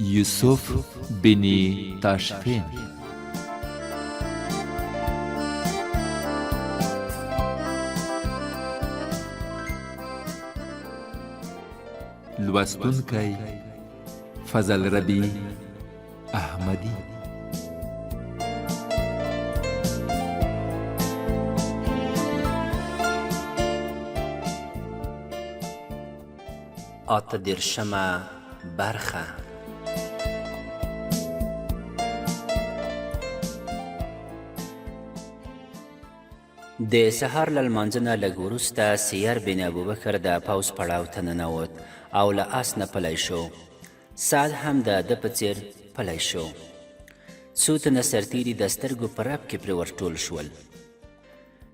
یوسف بن تاشفین. لوستونکی فضل ربی احمدی. اته دېرشمه برخه. د سهار له لمانځه نه لږ وروسته سیر بن ابوبکر د پوځ پړاو ته ننوت او له آس نه پلی شو. سعد هم د ده په څېر پلی شو. څو تنه سرتیري د سترګو په رپ کې پرې ورټول شول.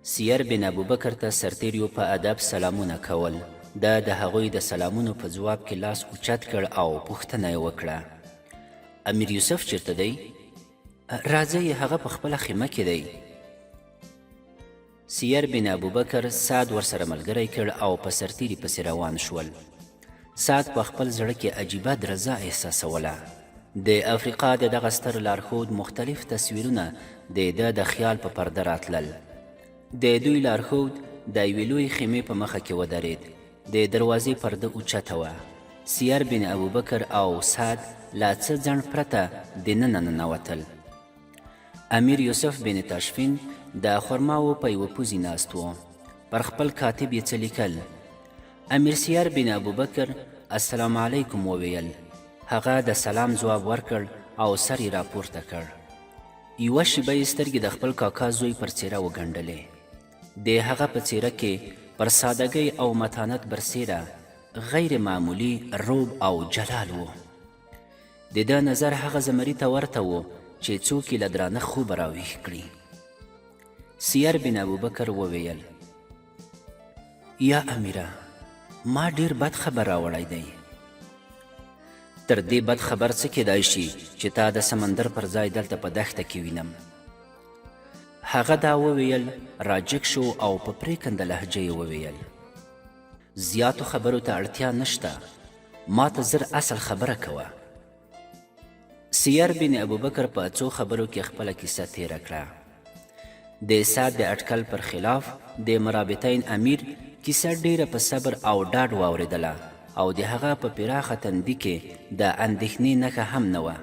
سیر بن ابوبکر ته سرتیریو په ادب سلامونه کول. د هغوی د سلامونو په ځواب کې لاس اوچت کړ او پوښتنه یې وکړه: امیر یوسف چېرته دی؟ راځئ، هغه په خپله خیمه کې دی. سیر بن ابوبکر سعد ورسره ملګری کړ او په سرتیري پسې روان شول. سعد په خپل زړه کې عجیبه درزه احساسوله. د افریقا د دغه ستر لارښود مختلف تصویرونه د ده د خیال په پرده راتلل. د دوی لارښود د یوې لویې خیمې په مخه کې ودرېد. د دروازې پرده اوچته وه. سیر بن ابوبکر او سعد له څه ځنډ پرته دننه ننوتل. امیر یوسف بن تاشفین د خرماو په یوه پوزې ناست و. پر خپل کاتب یې څه لیکل. امیر سیر بن ابوبکر السلام علیکم وویل. هغه د سلام ځواب ورکړ او سر یې راپورته کړ. یوه شیبه یې سترګې د خپل کاکا زوی پر څېره وګنډلې. د هغه په څېره کې پر سادګۍ او متانت برسېره غیر معمولی روب او جلال و. د ده نظر هغه زمري ته ورته و چې څوک یې له درانه خوبه راویښ کړي. سیر بن ابوبکر وویل: یا امیره، ما ډیر بد خبر راوړی دی. تر دې بد خبر څه کیدای شي چې تا د سمندر پر ځای دلته په دښته کې وینم. هغه دا وویل، راجګ شو او په پریکنده لهجه یې وویل: زیاتو خبرو ته اړتیا نشته، ما ته زر اصل خبره کوه. سیر بن ابوبکر په څو خبرو کې خپله کیسه تیره کړه. د سعد د اټکل پر خلاف د مرابطین امیر کیسه ډیره په صبر او ډاډ واورېدله او د هغه په پراخه تندي کې د اندېښنې نښه هم نه وه.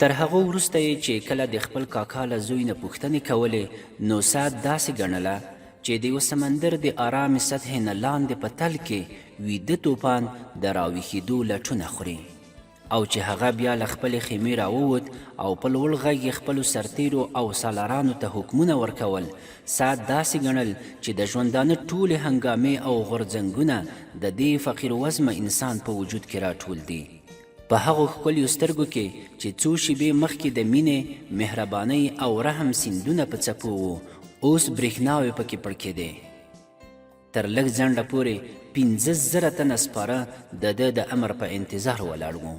تر هغه وروسته یې چې کله د خپل کاکا له زوی نه پوښتنې کولې، نو سعد داسې ګڼله چې د یو سمندر د آرامې سطحې نه لاندې په تل کې ویده توپان د راویښېدو لټونه خوري، او چې هغه بیا له خپلې خیمې راووت او په لوړ غږ یې خپلو سرتیرو او سالارانو ته حکمونه ورکول. سعد داسې ګڼل چې د ژوندانه ټولې هنګامې او غورځنګونه د دې فقیر وزمه انسان په وجود کې راټول دي. په هغو ښکلیو سترګو کې چې څو شیبې مخکې د مینې، مهربانۍ او رحم سیندونه په څپو وو، اوس برېښناوې پکې پړکېدې. تر لږ ځنډه پورې 15,000 تنه سپاره د ده د امر په انتظار ولاړ وو.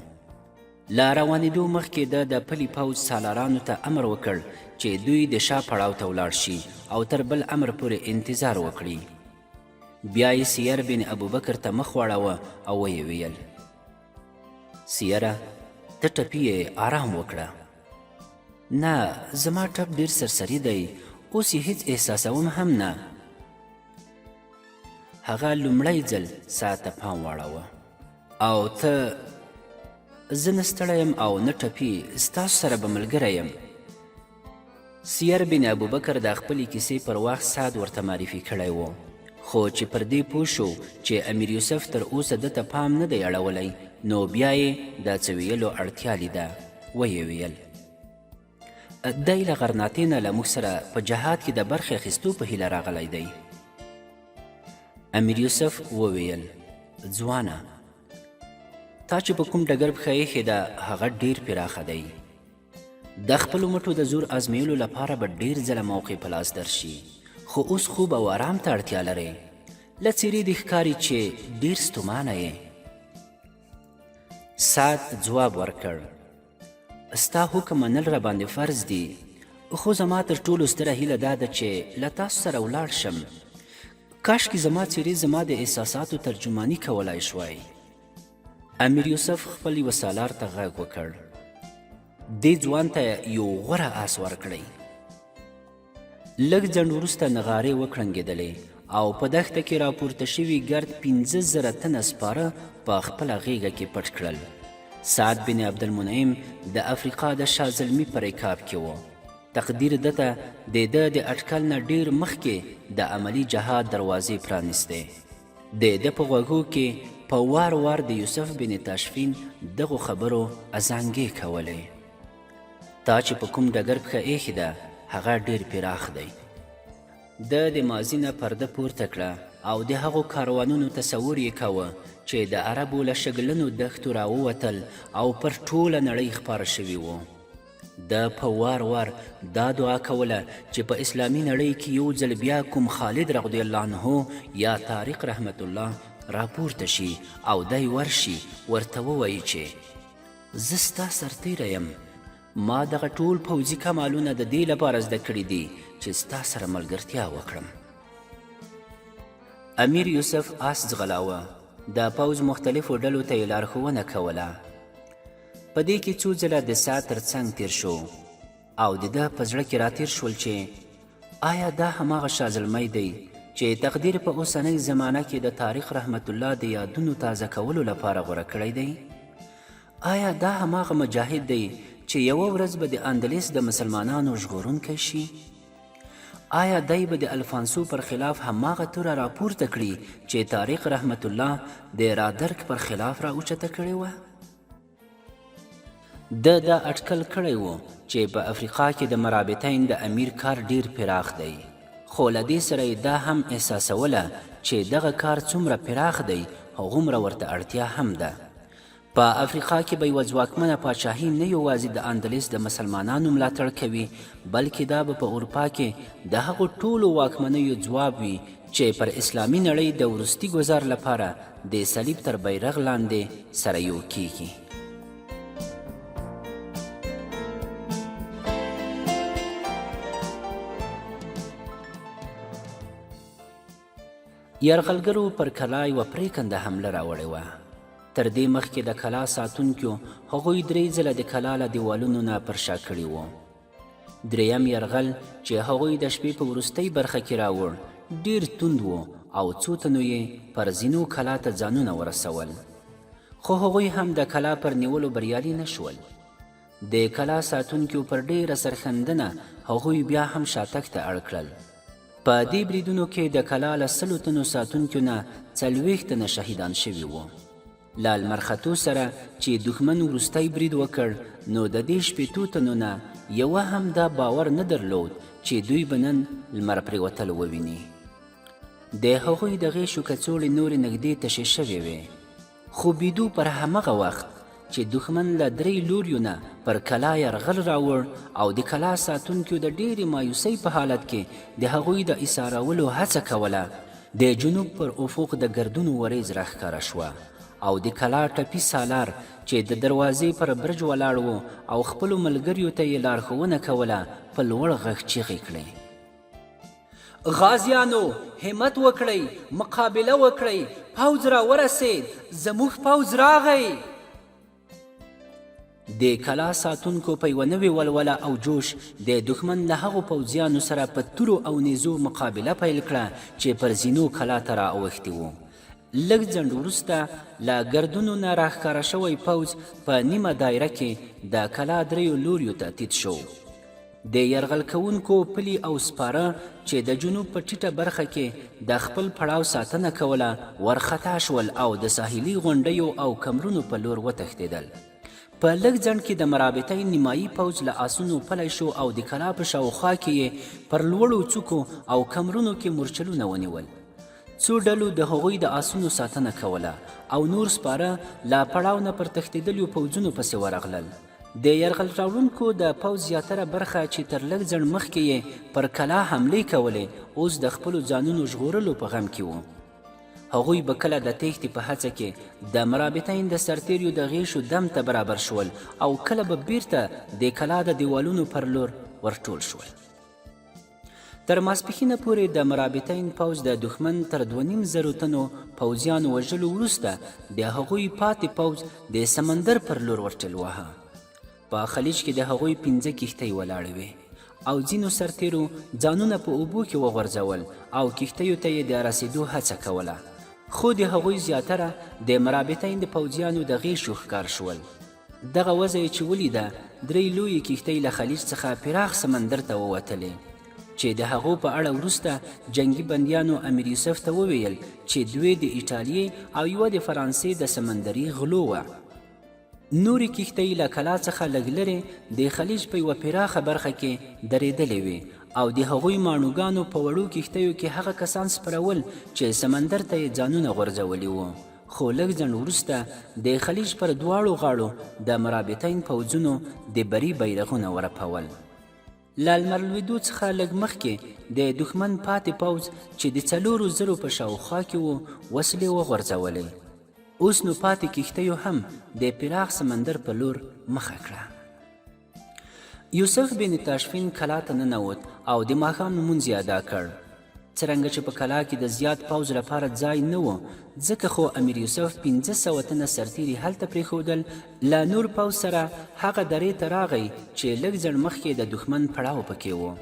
له روانېدو مخکې ده د پلي پوځ سالارانو ته امر وکړ چې دوی د شا پړاو ته ولاړ شي او تر بل امر پورې انتظار وکړي. بیا یې سیر بن ابوبکر ته مخ واړوه او ویې ویل: سیره، ته ټپي یې، آرام وکړه. نه، زما ټپ ډېر سرسري دی، اوس یې هیڅ احساسوم هم نه. هغه لومړی ځل ساعت ته پام واړوه. او ته؟ زه نه ستړی یم او نه ټپي، ستاسو سره به ملګری یم. سیر بن ابوبکر د خپلې کیسې پر وخت سعد ورته معرفي کړی و، خو چې پر دې پوه شو چې امیر یوسف تر اوسه ده ته پام نه دی اړولی، نو بیا یې دا څه ویلو اړتیا لیده. ویې ویل: دی له غرناطې نه له موږ سره په جهاد کې د برخې اخیستو په هیله راغلی دی. امیر یوسف وویل: ځوانه، تا چې په کوم ډګر پښه ایښې ده هغه ډېر پراخه دی. د خپلو مټو د زور ازمیولو لپاره به ډېر ځله موقع په لاس درشي، خو اوس خوب او آرام ته اړتیا لرې. له څېرې دې ښکاري چې ډېر ستومانه یې. سعد ځواب ورکړ: ستا حکم منل را باندې فرض دي، خو زما تر ټولو ستره هیله دا ده چې له تاسو سره ولاړ شم. کاشکې زما څېرې زما د احساساتو ترجماني کولای شوای. امیر یوسف خپل یوه سالار ته غږ وکړ. دې ځوان ته یو غوره آس ورکړئ. لږ ځنډ وروسته نغارې وکړنګېدلې او په دښته کې راپورته شوي ګرد 15,000 تنه سپاره په خپله غېږه کې پټ کړل. سعد بن عبدالمنعم د افریقا د شاه زلمي په رکاب کې و. تقدیر ده ته د ده د اټکل نه ډېر مخکې د عملي جهاد دروازې پرانیستې. د ده په غوږو کې په وار وار د یوسف بن تاشفین دغو خبرو ازانګې کولې. تا چې په کوم ډګر پښه ایښې ده هغه ډېر پراخ دی. ده د ماضي نه پرده پورته کړه او د هغو کاروانونو تصور یې کاوه چې د عربو له شګلنو دښتو راووتل او پر ټوله نړۍ خپاره شوي وو. ده په وار وار دا دعا کوله چې په اسلامي نړۍ کې یو ځل بیا کوم خالد رضی الله عنه یا طارق رحمت الله راپورته شي او دی ورشي ورته ووایي چې زه ستا سرتیری یم. ما دغه ټول پوځي کمالونه د دې لپاره زده کړي دي چې ستا سره ملګرتیا وکړم. امیر یوسف آس ځغلاوه. د پوځ مختلفو ډلو ته یې لارښوونه کوله. په دې کې څو ځله د سعد تر څنګ تیر شو او د ده په زړه کې راتیر شول چې آیا دا هماغه شاه زلمی دی چې تقدیر په اوسنۍ زمانه کې د طارق رحمت الله د یادونو تازه کولو لپاره غوره کړی دی؟ آیا دا هماغه مجاهد دی چې یوه ورځ به د اندلس د مسلمانانو ژغورونکی شي؟ آیا دی به د الفانسو پر خلاف هماغه توره راپورته کړي چې طارق رحمت الله د رادرک پر خلاف را اوچته کړې وه؟ ده دا اټکل کړی و چې په افریقا کې د مرابطین د امیر کار ډیر پراخ دی، خو له دې سره یې دا هم احساسوله چې دغه کار څومره پراخ دی هغومره ورته اړتیا هم ده. په افریقا کې به یوه ځواکمنه پاچاهي نه یوازې د اندلس د مسلمانانو ملاتړ کوي بلکې دا به په اروپا کې د هغو ټولو واکمنیو ځواب وي چې پر اسلامي نړۍ د وروستي ګذار لپاره د صلیب تر بیرغ لاندې سره یو کیږي. یرغلګرو پر کلا یوه پرېکنده حمله راوړې وه. تر دې مخکې د کلا ساتونکو هغوی 3 ځله د کلا له دیوالونو نه پر شا کړي وو. دریم یرغل چې هغوی د شپې په وروستۍ برخه کې راوړ ډیر توند و او څو تنو یې پر زینو کلا ته ځانونه ورسول، خو هغوی هم د کلا پر نیولو بریالي نه شول. د کلا ساتونکو پر ډیره سرښندنه هغوی بیا هم شاتګ ته اړ کړل. په دې بریدونو کې د کلا له 100 تنو ساتونکو نه 40 تنه شهیدان شوي وو. له لمر ختو سره چې دښمن وروستی برید وکړ نو د دې 80 تنو نه یوه هم دا باور نه درلود چې دوی به نن لمر پرېوتل وویني. د هغوی د غیشو کڅوړې نورې نږدې تشې شوې وې، خو بیدو پر همغه وخت چې دښمن له 3 لوریو نه پر کلا یرغل راوړ او د کلا ساتونکو د ډېرې مایوسۍ په حالت کې د هغوی د ایسارولو هڅه کوله، د جنوب پر افق د ګردونو وریځ راښکاره شوه او د کلا ټپي سالار چې د دروازې پر برج ولاړ و او خپلو ملګریو ته یې لارښوونه کوله په لوړ غږ چیغې کړې: غازیانو همت وکړئ، مقابله وکړئ، پوځ را ورسید، زموږ پوځ راغی. د کلا ساتونکو په یوه نوې ولوله او جوش د دښمن له هغو پوځیانو سره په تورو او نیزو مقابله پیل کړه چې پر زینو کلا ته را اوښتي وو. لږ ځنډ وروسته له ګردونو نه راښکاره شوی پوځ په نیمه دایره کې د کلا 3 لوریو ته تید شو. د یرغل کوونکو پلي او سپاره چې د جنوب په ټیټه برخه کې د خپل پړاو ساتنه کوله ورخطا شول او د ساحلي غونډیو او کمرونو په لور وتښتېدل. په لږ ځنډ کې د مرابطین نیمایي پوځ له آسونو پلی شو او د کلا په شاوخوا کې یې پر لوړو څوکو او کمرونو کې مورچلونه ونیول. څو ډلو د هغوی د آسونو ساتنه کوله او نور سپاره له پړاو نه پر تښتېدلیو پوځونو پسې ورغلل. د یرغل راوړونکو د پوځ زیاتره برخه چې تر لږ ځنډ مخکې یې پر کلا حملې کولې اوس د خپلو ځانونو ژغورلو په غم کې وو. هغوی به کله د تېښتې په هڅه کې د مرابطین د سرتیریو د غیشو دم ته برابر شول او کله به بیرته د کلا د دیوالونو پر لور ورټول شول. تر ماسپښینه پورې د مرابطین پوځ د دښمن تر 2,500 تنو پوځیانو وژلو وروسته د هغوی پاتې پوځ د سمندر پر لور ورټل واهه. په خلیج کې د هغوی 5 کښتۍ ولاړې وې او ځینو سرتیرو ځانونه په اوبو کې وغورځول او کښتیو ته یې د رسېدو هڅه کوله، خو د هغوی زیاتره د مرابطین د پوځیانو د غیشو ښکار شول. دغه وضع چې ولیده 3 لویې کښتۍ له خلیج څخه پراخ سمندر ته ووتلې چې د هغو په اړه وروسته جنگي بندیانو امیر یوسف ته وویل چې دوی د ایټالیې او یوه د فرانسې د سمندري غلو وه. نورې کښتۍ له کلا څخه لږ لرې د خلیج په یوه پراخه برخه کې درېدلې وې او د هغوی ماڼوګانو په وړو کښتیو کې هغه کسان سپرول چې سمندر ته یې ځانونه غورځولي وو. خو لږ ځنډ وروسته د خلیج پر دواړو غاړو د مرابطین پوځونو د بري بیرغونه ورپول. له لمر لوېدو څخه لږ مخکې د دښمن پاتې پوځ چې د 4,000 په شاوخوا کې وو وسلې وغورځولې. اوس نو پاتې کښتیو هم د پراخ سمندر په لور مخه کړه. یوسف بن تاشفین کلا ته ننوت او د ماښام لمونځ یې ادا کړ. څرنګه چې په کلا کې د زیات پوځ لپاره ځای نه و، ځکه خو امیر یوسف 500 تنه سرتیري هلته پرېښودل. له نور پوځ سره هغه درې ته راغی چې لږ ځنډ مخکې د دښمن پړاو پکې و.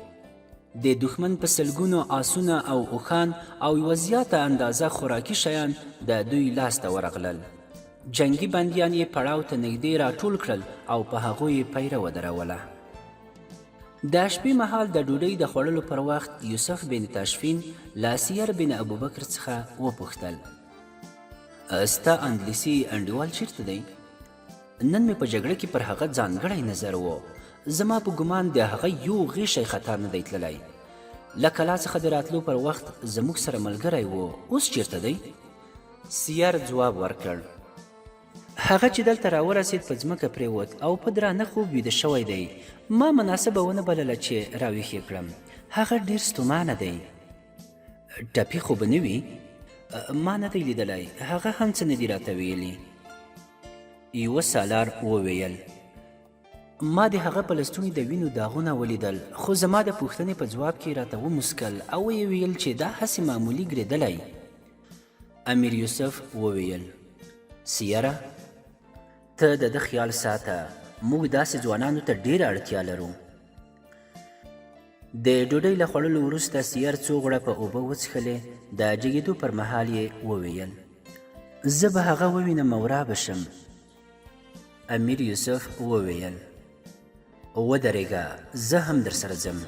د دښمن په سلګونو آسونه او اوښان او یوه زیاته اندازه خوراکي شیان د دوی لاس ته ورغلل. جنگي بندیان یې پړاو ته نږدې راټول کړل او په هغو یې پیره ودروله. د شپې مهال د ډوډۍ د خوړلو پر وخت یوسف بن تاشفین له سیر بن ابوبکر څخه وپوښتل: ستا انګلیسي انډیوال چیرته دی؟ نن مې په جګړه کې پر هغه ځانګړی نظر و. زما په ګمان د هغه یو غیشی خطر نه دی تللی. له کلا څخه د راتلو پر وخت زموږ سره ملګری و، اوس چیرته دی؟ سیر ځواب ورکړ: هغه چې دلته راورسېد په ځمکه پرېوت او په درانه خوب ویده شوی دی. ما مناسبه ونه بلله چې راویښ یې کړم. هغه ډېر ستومانه دی. ټپي خو به نه وي؟ ما نه دی لیدلی، هغه هم څه نه دي راته ویلي. یوه سالار وویل: ما د هغه په لستوڼي د وینو داغونه ولیدل، خو زما د پوښتنې په ځواب کې راته وموسکل او ویې ویل چې دا هسې معمولي ګرېدلی. امیر یوسف وویل: سیره، ته د ده خیال ساته، موږ داسې ځوانانو ته ډېره اړتیا لرو. د ډوډۍ له خوړلو وروسته سیر څو غوړپه اوبه وڅښلې. د جګېدو پر مهال یې وویل: زه به هغه ووینم او را به شم. امیر یوسف وویل: ودرېږه، زه هم در سره ځم.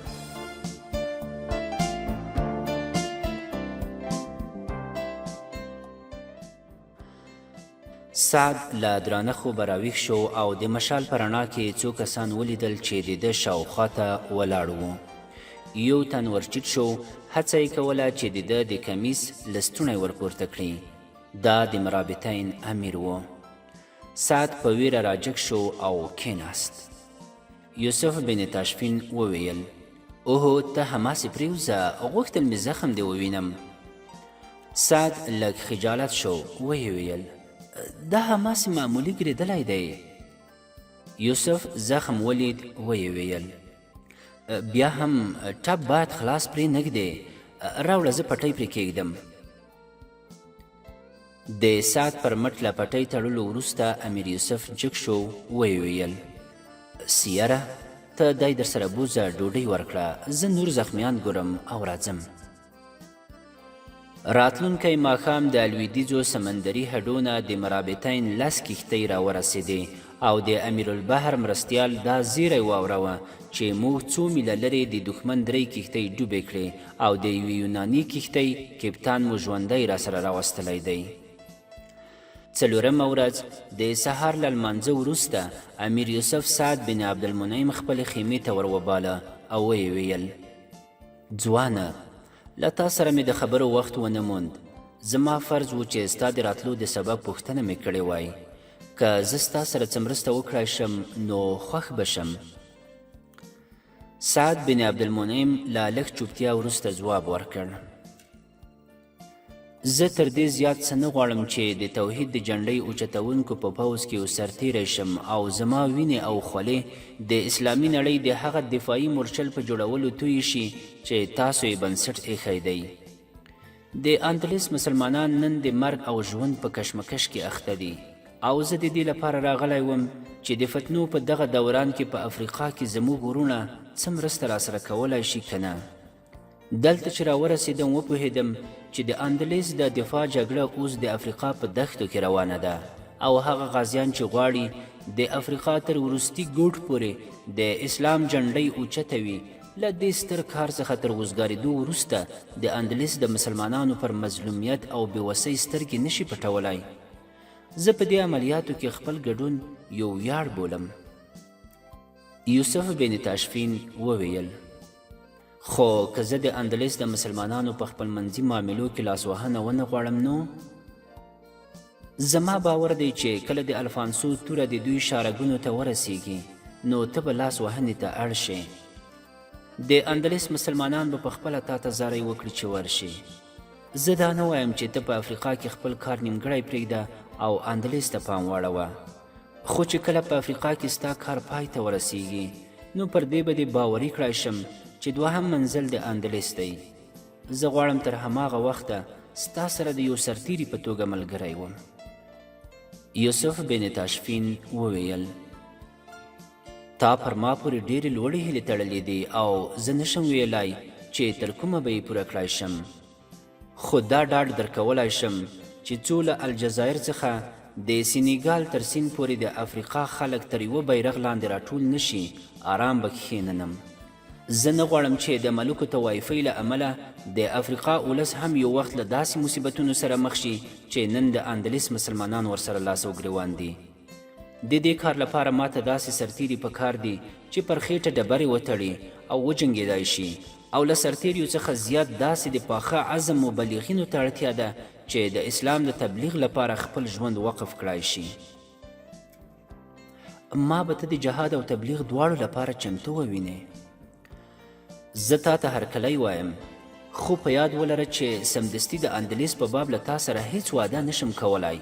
سعد له درانه خوبه راویښ شو او د مشال په رڼا کې څو کسان ولیدل چې د ده شاوخوا ته ولاړ وو. یو تن ورټیټ شو، هڅه یې کوله چې د ده د کمیس لستوڼی ورپورته کړي. دا د مرابطین امیر و. سعد په ویره راجګ شو او کېناست. یوسف بن تاشفین وویل: اوهو، ته هماسې پرېوځه، غوښتل مې زخم دې ووینم. سعد لږ خجالت شو، ویې ویل: دا هماسې معمولي ګرېدلی دی. یوسف زخم ولید، ویې ویل: بیا هم ټپ باید خلاص پرې نږدې، راوړه زه پټۍ پرې کېږدم. د سعد پر مټ له پټۍ تړلو وروسته امیر یوسف جګ شو، ویې ویل: سیره، ته دی در سره بوځه، ډوډۍ ورکړه، زه نور زخمیان ګورم او راځم. راتلونکی ماښام د لویدیځو سمندري هډونه د مرابطین 10 کښتۍ راورسېدې او د امیرالبحر مرستیال دا زیری واوروه چې موږ 2 میله لرې د دښمن 3 کښتۍ ډوبې کړې او د یوې یوناني کښتۍ کپتان مو ژوندی راسره راوستلی دی. 4مه ورځ د سهار له لمانځه وروسته امیر یوسف سعد بن عبدالمنعم خپلې خیمې ته وروباله او ویې ویل: ځوانه، له تا سره مې د خبرو وخت ونه موند. زما فرض و چې ستا د راتلو د سبب پوښتنه مې کړې وای. که زه ستا سره څه مرسته وکړای شم نو خوښ به شم. سعد بن عبدالمنعم له لږ چوپتیا وروسته ځواب ورکړ: زه تر دې زیات څه نه غواړم چې د توحید د جنډۍ اوچتونکو په پوځ کې سرتیری شم او زما وینې او خولې د اسلامي نړۍ د هغه دفاعي مورچل په جوړولو تویې شي چې تاسو یې بنسټ ایښی دی. د اندلس مسلمانان نن د مرګ او ژوند په کشمکش کې اخته دي او زه د دې لپاره راغلی وم چې د فتنو په دغه دوران کې په افریقا کې زموږ ورونه څه مرسته راسره کولی شي که نه. دلته چې راورسېدم وپوهېدم چې د اندلس د دفاع جګړه اوس د افریقا په دښتو کې روانه ده او هغه غازیان چې غواړي د افریقا تر وروستي ګوټ پورې د اسلام جنډۍ اوچته وي له دې ستر کار څخه تر وزګارېدو وروسته د اندلس د مسلمانانو پر مظلومیت او بېوسۍ سترګې نشي پټولی. زه په دې عملیاتو کې خپل ګډون یو ویاړ بولم. یوسف بن تاشفین وویل خو که زه د اندلس د مسلمانانو په خپل منځي معاملو کې لاسوهنه ونه غواړم نو زما باور دی چې کله د الفانسو توره د دوی شارګونو ته ورسیږي نو ته به لاس وهنې ته اړ شې. د اندلس مسلمانان به په خپله تا ته زاری وکړي چې ورشي. زه دا نه وایم چې ته په افریقا کې خپل کار نیمګړی پرېږده او اندلس ته پام واړوه، خو چې کله په افریقا کې ستا کار پای ته ورسیږي نو پر دې به دې باوري کړی شم چې دوهم منزل د اندلس دی. زه غواړم تر هماغه وخته ستا سره د یو سرتیري په توګه ملګری وم. یوسف بن تاشفین وویل تا پر ما پورې ډېرې لوړې هیلې تړلې دي او زه نشم ویلی چې تر کومه به یې پوره کړی شم، خو دا ډاډ درکولی شم چې څو له الجزایر څخه د سینیګال تر سیند پورې د افریقا خلک تر یوه بیرغ لاندې راټول نشي آرام به کښېننم. زه نه غواړم چې د ملوکو طوایفۍ له امله د افریقا اولس هم یو وخت له داسې مصیبتونو سره مخ شي چې نن د اندلس مسلمانان ورسره لاس او ګریوان دي. د دې کار لپاره ماته داسې سرتیري په کار دي چې پر خېټه ډبرې وتړي او وجنګېدای شي او له سرتیریو څخه زیات داسې د پاخه عزم مبلغینو ته اړتیا ده چې د اسلام د تبلیغ لپاره خپل ژوند وقف کړای شي. ما به ته د جهاد او تبلیغ دواړو لپاره چمتو ووینې. زه تا ته هرکلی وایم، خو په یاد ولره چې سمدستي د اندلس په باب له تا سره هیڅ واده نشم کولای.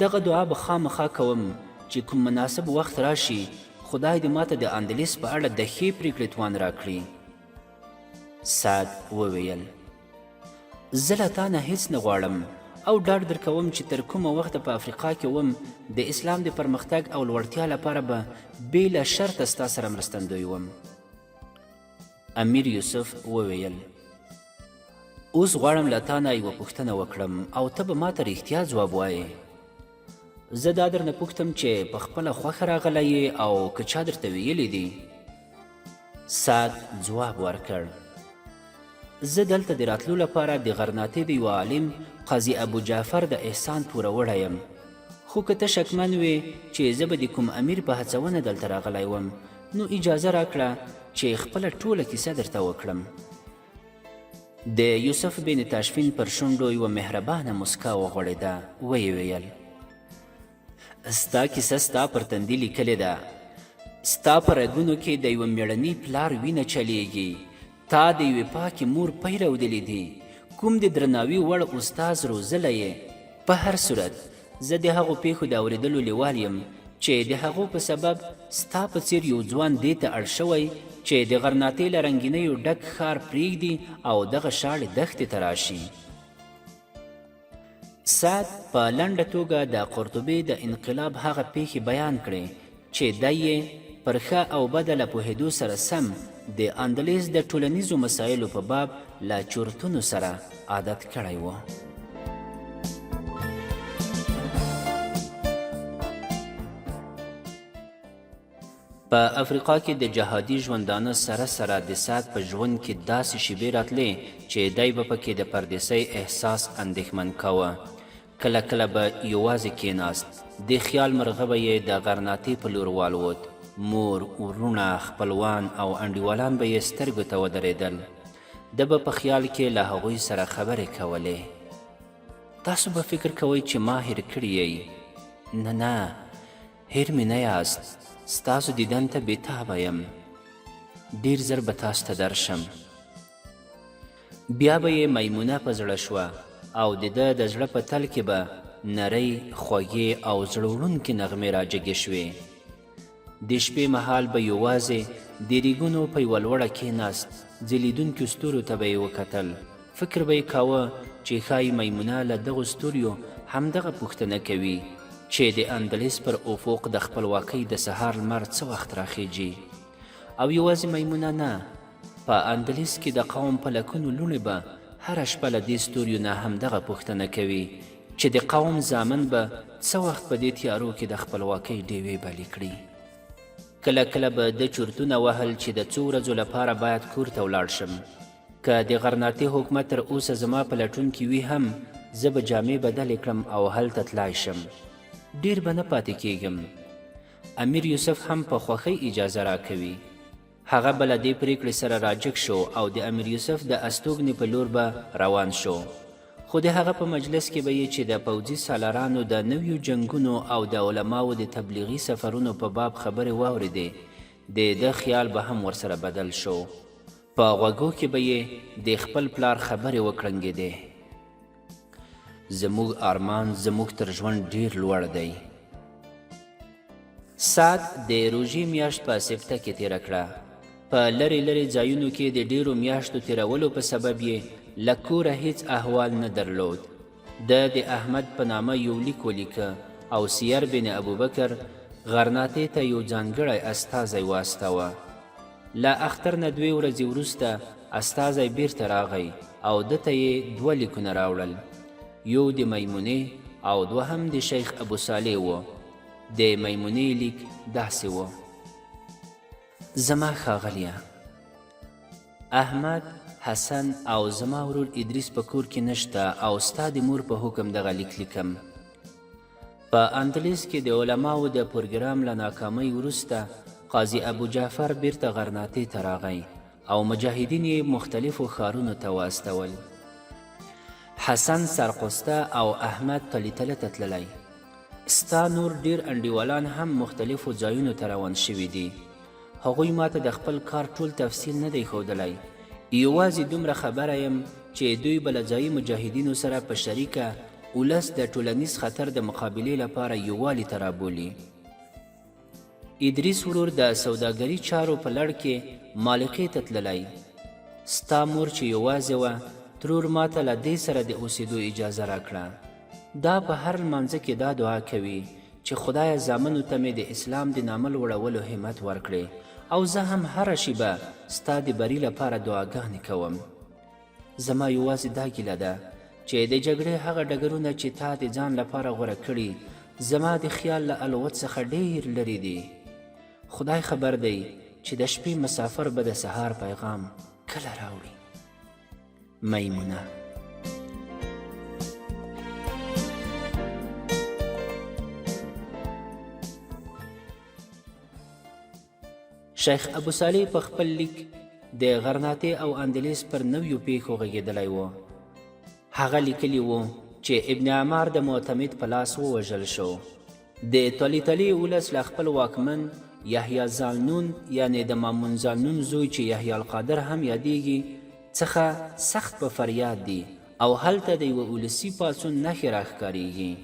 دغه دعا به خامخا کوم چې کوم مناسب وخت راشي خدای دې ماته د اندلس په اړه د ښې پرېکړې توان راکړي. سعد وویل زه له تا نه هیڅ نه غواړم او ډاډ درکوم چې تر کومه وخته په افریقا کې وم د اسلام د پرمختګ او لوړتیا لپاره به بې له شرطه ستا سره مرستندوی وم. امیر یوسف وویل اوس غواړم له تا نه یوه پوښتنه وکړم او ته به ما ته رښتیا ځواب وایې. زه دا درنه پوښتم چې په خپله خوښه راغلی یې او که چا درته ویلي دي؟ سعد ځواب ورکړ زه دلته د راتلو لپاره د غرناطې د یوه عالم قاضي ابو جعفر د احسان پوره وړی یم، خو که ته شکمن وې چې زه به د کوم امیر په هڅونه دلته راغلی وم نو اجازه راکړه چې خپله ټوله کیسه درته وکړم. د یوسف بن تاشفین پر شونډو یوه مهربانه مسکا وغوړېده. ویې ویل ستا کیسه ستا پر تندي لیکلې ده، ستا په رګونو کې د یوه مېړني پلار وینه چلیږي، تا د یوې پاکې مور پی رودلې دي، کوم د درناوي وړ استاز روزلی یې. په هر صورت زه د هغو پیښو د اورېدلو لیوال یم چې د هغو په سبب ستا په څېر یو ځوان دې ته اړ شوی چې د غرناطې له رنګینیو ډک ښار پرېږدي او دغه شاړې دښتې ته راشي. سعد په لنډه توګه د قرطبې د انقلاب هغه پیښې بیان کړې چې دی یې پر ښه او بده له پوهېدو سره سم د اندلس د ټولنیزو مسایلو په باب له چورتونو سره عادت کړی و. په افریقا کې د جهادي ژوندانه سره سره د سعد په ژوند کې داسې شیبې راتلې چې دی به پکې د پردیسۍ احساس اندېښمن کوه. کله کله به یوازې کېناست، د خیال مرغه به یې د غرناطې په لور والوت. مور، ورونه، خپلوان او انډیوالان به یې سترګو ته ودرېدل. ده به په خیال کې له هغوی سره خبرې کولې. تاسو به فکر کوئ چې ما هیر کړي یئ. نه، هیر مې نه یاست. ستاسو دیدن ته بېتابه یم. ډېر زر به تاسو ته درشم. بیا به یې میمونه په زړه شوه او د ده د زړه په تل کې به نرۍ خوږې او زړه وړونکې نغمې راجګې شوې. د شپې مهال به یوازې د ریګونو په یوه لوړه کېناست، ځلیدونکو ستورو ته به یې وکتل. فکر به یې کاوه چې ښایي میمونه له دغو ستوریو همدغه پوښتنه کوي چې د اندلس پر افق د خپلواکۍ د سهار لمر څه وخت راخیږي. او یوازې میمونه نه، په اندلس کې د قوم په لکونو لوڼې به هره شپه له دې ستوریو نه همدغه پوښتنه کوي چې د قوم زامن به څه وخت په دې تیارو کې د خپلواکۍ ډیوې بلې کړي. کله کله به د چورتونه وهل چې د څو ورځو لپاره باید کور ته ولاړ شم. که د غرناطي حکومت تر اوسه زما په لټون کې وي هم، زه به جامې بدلې کړم او هلته تلای شم. ډیر به نه پاتې کیږم. امیر یوسف هم په خوښۍ اجازه راکوي. هغه به له دې پریکړې سره راجګ شو او د امیر یوسف د استوګنې په لور به روان شو. خو د هغه په مجلس کې به یې چې د پوځي سالارانو د نویو جنګونو او د علماو د تبلیغي سفرونو په باب خبرې واورېدې، د ده خیال به هم ورسره بدل شو. په غوږو کې به یې د خپل پلار خبرې وکړنګېدې. زموږ ارمان زموږ تر ژوند ډیر لوړ دی. سعد د روژې میاشت په سپته کې تیره کړه. په لرې لرې ځایونو کې د ډیرو میاشتو تیرولو په سبب یې له کوره هیڅ احوال نه درلود. ده د احمد په نامه یو لیک ولیکه او سیر بن ابوبکر غرناطې ته یو ځانګړی استازی واستاوه. له اختر نه 2 ورځې وروسته استازی بیرته راغی او ده ته یې 2 لیکونه راوړل. یو د میمونې او دوهم د شیخ ابو صالح و. د میمونې لیک داسې و: زما ښاغلیه، احمد، حسن او زما ورور ادریس په کور کې نشته او ستا د مور په حکم دغه لیک لیکم. په اندلس کې د علماو د پروګرام له ناکامۍ وروسته قاضي ابو جعفر بیرته غرناطې ته راغی او مجاهدین یې مختلفو ښارونو ته واستول. حسن سرقسته او احمد تلیتله ته تللی. ستا نور ډیر انډیوالان هم مختلفو ځایونو ته روان شوي دي. هغوی ماته د خپل کار ټول تفصیل نه دی ښودلی. یوازې دومره خبره یم چې دوی به له ځایي مجاهدینو سره په شریکه ولس د ټولنیز خطر د مقابلې لپاره یووالي ته رابولي. ادریس ورور د سوداګري چارو په لړ کې مالقې ته تللی. ستا مور چې یوازې وه، ترور ماته له دې سره د اوسېدو اجازه راکړه. دا په هر لمانځه کې دا دعا کوي چې خدایه زامنو ته مې د اسلام د نامه لوړولو همت ورکړې او زه هم هره شیبه ستا د بري لپاره دعاګانې کوم. زما یوازې دا ګیله ده چې د جګړې هغه ډګرونه چې تا د ځان لپاره غوره کړي زما د خیال له الوت څخه ډیر لرې دي. خدای خبر دی چې د شپې مسافر به د سهار پیغام کله راوړي. میمونه. شیخ ابو صالح په خپل لیک د غرناطې او اندلس پر نویو پیښو غږېدلی و. هغه لیکلی و چې ابن عمار د معتمد په لاس ووژل شو. د طلیطلې ولس له خپل واکمن یحیی زالنون یعنی د مامون زالنون زوی چې یحیی القادر هم یادیږي څخه سخت په فریاد دی او هلته د یوه ولسي پاڅون نښې راښکاریږي.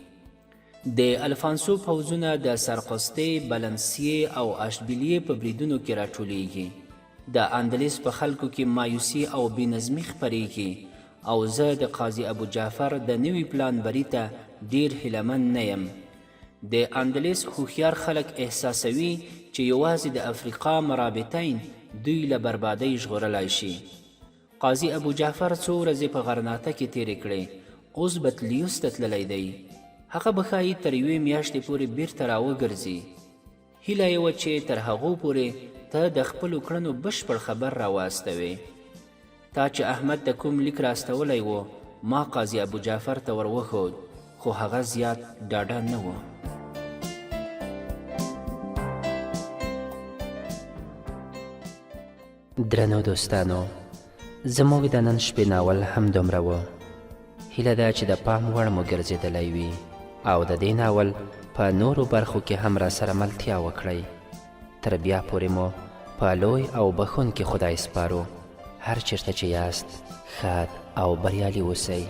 د الفانسو پوځونه د سرقستې، بلنسیې او اشبیلیې په بریدونو کې راټولیږي. د اندلس په خلکو کې مایوسي او بېنظمي خپریږي او زه د قاضي ابو جعفر د نوي پلان بري ته ډیر هیلهمند نه یم. د اندلس هوښیار خلک احساسوي چې یوازې د افریقا مرابطین دوی له بربادۍ ژغورلی شي. قاضي ابو جعفر څو ورځې په غرناطه کې تیرې کړې، اوس بطلیوس ته تللی دی. هغه به ښایي تر 1 میاشتې پورې بیرته راوګرځي. هیله یې وه چې تر هغو پورې ته د خپلو کړنو بشپړ خبر راواستوې. تا چې احمد د کوم لیک راستولی و ما قاضي ابو جعفر ته ور وښود، خو هغه زیات ډاډه نه و. درنو دوستانو، زموږ د نن شپې ناول هم دومره و. هیله ده چې د پام وړ مو ګرځېدلی وي او د دې ناول په نورو برخو کې هم را سره ملتیا وکړئ. تر بیا پورې مو په لوی او بخښونکي خدای سپارو. هر چیرته چې یاست ښاد او بریالي اوسئ.